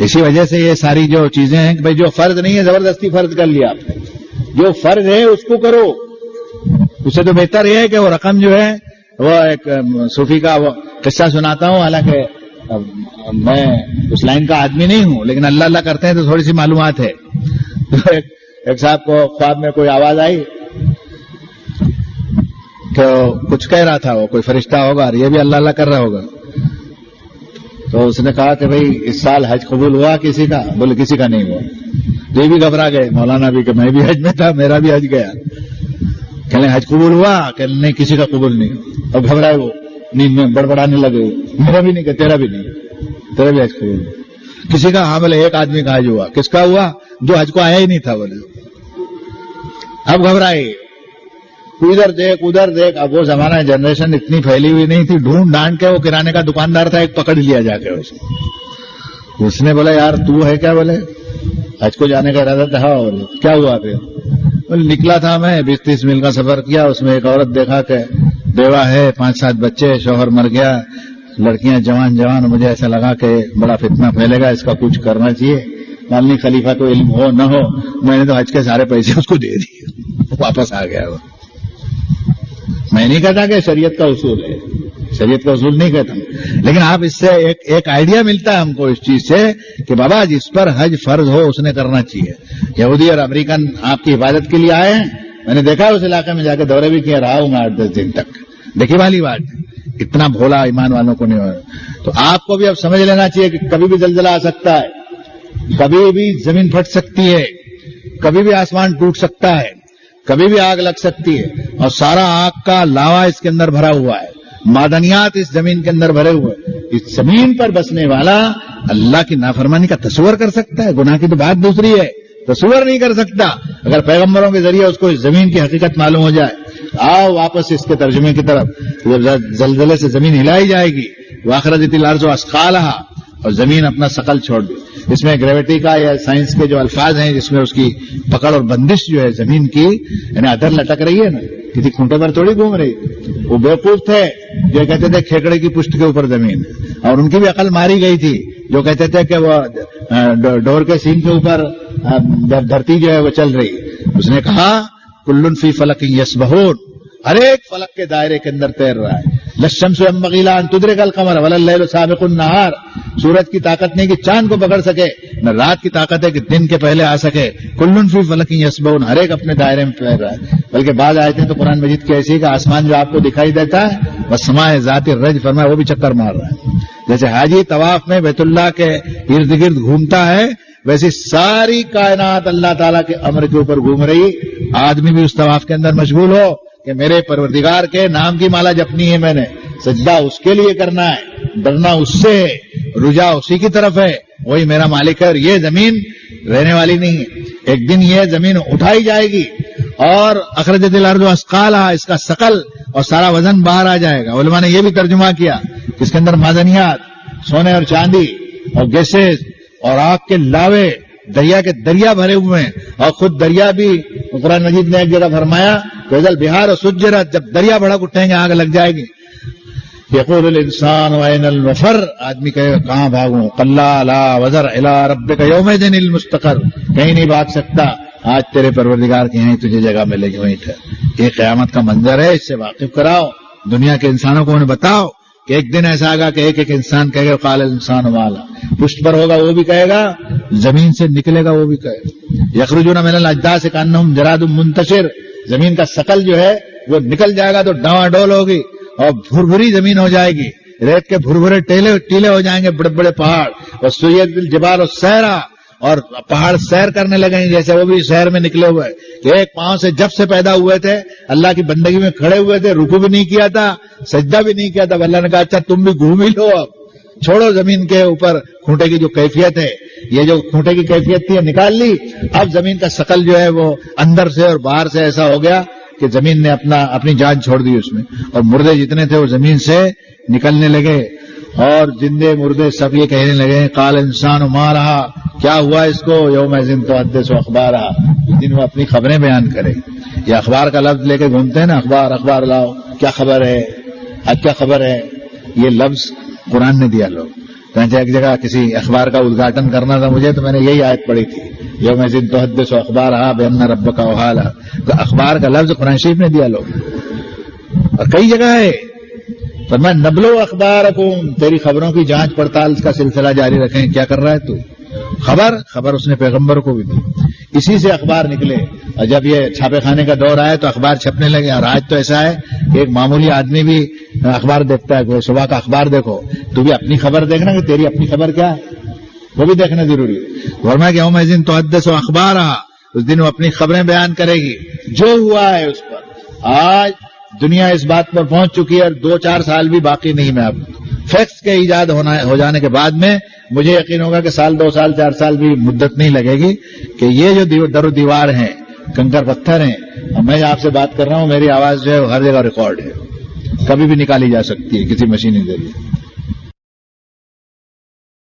اسی وجہ سے یہ ساری جو چیزیں ہیں کہ بھائی جو فرض نہیں ہے زبردستی فرض کر لیا آپ نے، جو فرض ہے اس کو کرو. اس سے تو بہتر یہ ہے کہ وہ رقم جو ہے وہ ایک صوفی کا وہ قصہ سناتا ہوں، حالانکہ میں اس لائن کا آدمی نہیں ہوں، لیکن اللہ اللہ کرتے ہیں تو تھوڑی سی معلومات ہے. تو ایک صاحب کو خواب میں کوئی آواز آئی تو کچھ کہہ رہا تھا، وہ کوئی فرشتہ ہوگا اور یہ بھی اللہ اللہ کر رہا ہوگا. تو اس نے کہا کہ بھئی اس سال حج قبول ہوا کسی کا؟ بولے کسی کا نہیں ہوا. تو یہ بھی گھبرا گئے مولانا بھی کہ میں بھی حج میں تھا، میرا بھی حج گیا. کہ حج قبول ہوا؟ کہ نہیں کسی کا قبول نہیں. اب گھبرائے وہ، نیند میں بڑبڑانے لگے، میرا بھی نہیں، کہ تیرا بھی نہیں، تیرا بھی حج قبول ہوا. کسی کا؟ ہاں بولے ایک آدمی کا حج ہوا. کس کا ہوا؟ جو حج کو آیا ہی نہیں تھا. بولے اب گھبرائے، ادھر دیکھ ادھر دیکھ. اب وہ زمانہ جنریشن اتنی پھیلی ہوئی نہیں تھی، ڈھونڈ ڈھانڈ کے وہ کرانے کا دکاندار تھا، ایک پکڑ لیا جا کے. اس نے بولا یار تو ہے کیا؟ بولے حج کو جانے کا ارادہ تھا. بولے کیا ہوا پھر؟ بولے نکلا تھا میں 20-30 میل کا سفر کیا، اس میں ایک عورت دیکھا کہ بیوہ ہے، 5-7 بچے، شوہر مر گیا، لڑکیاں جوان. مجھے ایسا لگا کہ بڑا فتنہ پھیلے گا، اس کا کچھ کرنا چاہیے. مالنی خلیفہ کو علم ہو نہ ہو، میں نے تو حج کے سارے پیسے اس کو دے دیے، واپس آ گیا. وہ میں نہیں کہتا کہ شریعت کا اصول ہے، شریعت کا اصول نہیں کہتا، لیکن آپ اس سے ایک آئیڈیا ملتا ہے ہم کو اس چیز سے کہ بابا جس پر حج فرض ہو اس نے کرنا چاہیے. یہودی اور امریکن آپ کی حفاظت کے لیے آئے ہیں، میں نے دیکھا اس علاقے میں جا کے دورے بھی کیا، رہا ہوں میں 8-10 دن تک. دیکھی والی بات، اتنا بھولا ایمان والوں کو نہیں ہو. تو آپ کو بھی اب سمجھ لینا چاہیے کہ کبھی بھی زلزلہ آ سکتا ہے، کبھی بھی زمین پھٹ سکتی ہے، کبھی بھی آسمان ٹوٹ سکتا ہے، کبھی بھی آگ لگ سکتی ہے، اور سارا آگ کا لاوا اس کے اندر بھرا ہوا ہے، معدنیات اس زمین کے اندر بھرے ہوئے. اس زمین پر بسنے والا اللہ کی نافرمانی کا تصور کر سکتا ہے؟ گناہ کی تو بات دوسری ہے، تصور نہیں کر سکتا. اگر پیغمبروں کے ذریعے اس کو اس زمین کی حقیقت معلوم ہو جائے. آؤ واپس اس کے ترجمے کی طرف. جب زلزلے سے زمین ہلائی جائے گی، وَأَخْرَجَتِ الْأَرْضُ أَثْقَالَهَا، اور زمین اپنا ثقل چھوڑ دی. اس میں گریویٹی کا یا سائنس کے جو الفاظ ہیں جس میں اس کی پکڑ اور بندش جو ہے زمین کی، یعنی ادھر لٹک رہی ہے نا، کسی کھونٹے پر تھوڑی گھوم رہی. وہ بیوقوف تھے جو کہتے تھے کھیکڑے کی پشت کے اوپر زمین، اور ان کی بھی عقل ماری گئی تھی جو کہتے تھے کہ وہ ڈور کے سین کے اوپر دھرتی جو ہے وہ چل رہی. اس نے کہا کل فی فلک یسبحون، ہر ایک فلک کے دائرے کے اندر تیر رہا ہے. للشمس ينبغي لها ان تدرك القمر ولا الليل سابق النهار، سورج کی طاقت نہیں کہ چاند کو پکڑ سکے، نہ رات کی طاقت ہے کہ دن کے پہلے آ سکے. کل فی فلک یسبحون، ہر ایک اپنے دائرے میں تیر رہا ہے. بلکہ بعض آیتیں تو قرآن مجید کی ایسی ہے کہ آسمان جو آپ کو دکھائی دیتا ہے والسماء ذات الرج، فرمایا وہ بھی چکر مار رہا ہے. جیسے حاجی طواف میں بیت اللہ کے ارد گرد گھومتا ہے، ویسی ساری کائنات اللہ تعالیٰ کے امر کے اوپر گھوم رہی. آدمی بھی اس طواف کے اندر مشغول ہو کہ میرے پروردگار کے نام کی مالا جپنی ہے، میں نے سجدہ اس کے لیے کرنا ہے، ڈرنا اس سے ہے، رجوع اسی کی طرف ہے، وہی میرا مالک ہے. اور یہ زمین رہنے والی نہیں ہے، ایک دن یہ زمین اٹھائی جائے گی اور اخرجت الارض اثقالها، اس کا ثقل اور سارا وزن باہر آ جائے گا. علماء نے یہ بھی ترجمہ کیا کہ اس کے اندر معدنیات، سونے اور چاندی اور گیسز اور آگ کے لاوے، دریا کے دریا بھرے ہوئے ہیں. اور خود دریا بھی قرآن مجید نے ایک جگہ فرمایا فیضل بہار اور سجرت، جب دریا بھڑک اٹھیں گے آگ لگ جائے گی. یقول الانسان وین المفر، آدمی کہے گا کہاں بھاگوں. کلا لا وزر الی ربک یومئذ المستقر، کہیں نہیں بھاگ سکتا، آج تیرے پروردگار کے یہیں تجھے جگہ ملے گی، وہیں ٹھہر. یہ قیامت کا منظر ہے، اس سے واقف کراؤ دنیا کے انسانوں کو. انہیں بتاؤ کہ ایک دن ایسا آگا کہ ایک ایک انسان کہے گا قال الانسان مالا، پشت پر ہوگا وہ بھی کہے گا، زمین سے نکلے گا وہ بھی کہے گا. یخرجون من الاجداث کانہم جراد منتشر، زمین کا ثقل جو ہے وہ نکل جائے گا تو ڈاواں ڈول ہوگی اور بھربھری زمین ہو جائے گی، ریت کے بھربھرے ٹیلے ہو جائیں گے، بڑے بڑے پہاڑ. اور سیرت الجبال السیرا، اور پہاڑ سیر کرنے لگیں گے جیسے وہ بھی شہر میں نکلے ہوئے کہ ایک پاؤں سے جب سے پیدا ہوئے تھے اللہ کی بندگی میں کھڑے ہوئے تھے، رکوع بھی نہیں کیا تھا، سجدہ بھی نہیں کیا تھا. اللہ نے کہا اچھا تم بھی گھوم ہی لو، اب چھوڑو زمین کے اوپر کھوٹے کی جو کیفیت ہے، یہ جو کھوٹے کی کیفیت تھی نکال لی. اب زمین کا ثقل جو ہے وہ اندر سے اور باہر سے ایسا ہو گیا کہ زمین نے اپنی جان چھوڑ دی اس میں، اور مردے جتنے تھے وہ زمین سے نکلنے لگے. اور زندے مردے سب یہ کہنے لگے قال انسان ما رہا، کیا ہوا اس کو، یومئذ تحدث اخبارہا، اس دن وہ اپنی خبریں بیان کرے. یہ اخبار کا لفظ لے کے گھومتے ہیں نا، اخبار لاؤ، کیا خبر ہے، آج کیا خبر ہے. یہ لفظ قرآن نے دیا لوگ. تو ایک جگہ کسی اخبار کا ادگھاٹن کرنا تھا مجھے، تو میں نے یہی آیت پڑھی تھی، یومئذ تحدث اخبارہا بان ربک اوحیٰ لہا. تو اخبار کا لفظ قرآن شریف نے دیا لوگ، اور کئی جگہ ہے. فرمایا نبلو اخبارکم، تیری خبروں کی جانچ پڑتال کا سلسلہ جاری رکھیں. کیا کر رہا ہے تو؟ خبر اس نے پیغمبر کو بھی دی، اسی سے اخبار نکلے. اور جب یہ چھاپے خانے کا دور آیا تو اخبار چھپنے لگے. اور آج تو ایسا ہے کہ ایک معمولی آدمی بھی اخبار دیکھتا ہے. کوئی صبح کا اخبار دیکھو، تو بھی اپنی خبر دیکھنا کہ تیری اپنی خبر کیا ہے، وہ بھی دیکھنا ضروری ہے. ورنہ کہ یومئذ تحدث اخبارہا، اس دن وہ اپنی خبریں بیان کرے گی جو ہوا ہے اس پر. آج دنیا اس بات پر پہنچ چکی ہے، اور 2-4 سال بھی باقی نہیں. میں اب فیکٹس کے ایجاد ہو جانے کے بعد میں مجھے یقین ہوگا کہ 1 2 سال 4 سال بھی مدت نہیں لگے گی کہ یہ جو در و دیوار ہیں، کنکر پتھر ہیں، اور میں آپ سے بات کر رہا ہوں، میری آواز جو ہے ہر جگہ ریکارڈ ہے، کبھی بھی نکالی جا سکتی ہے کسی مشینی ذریعے.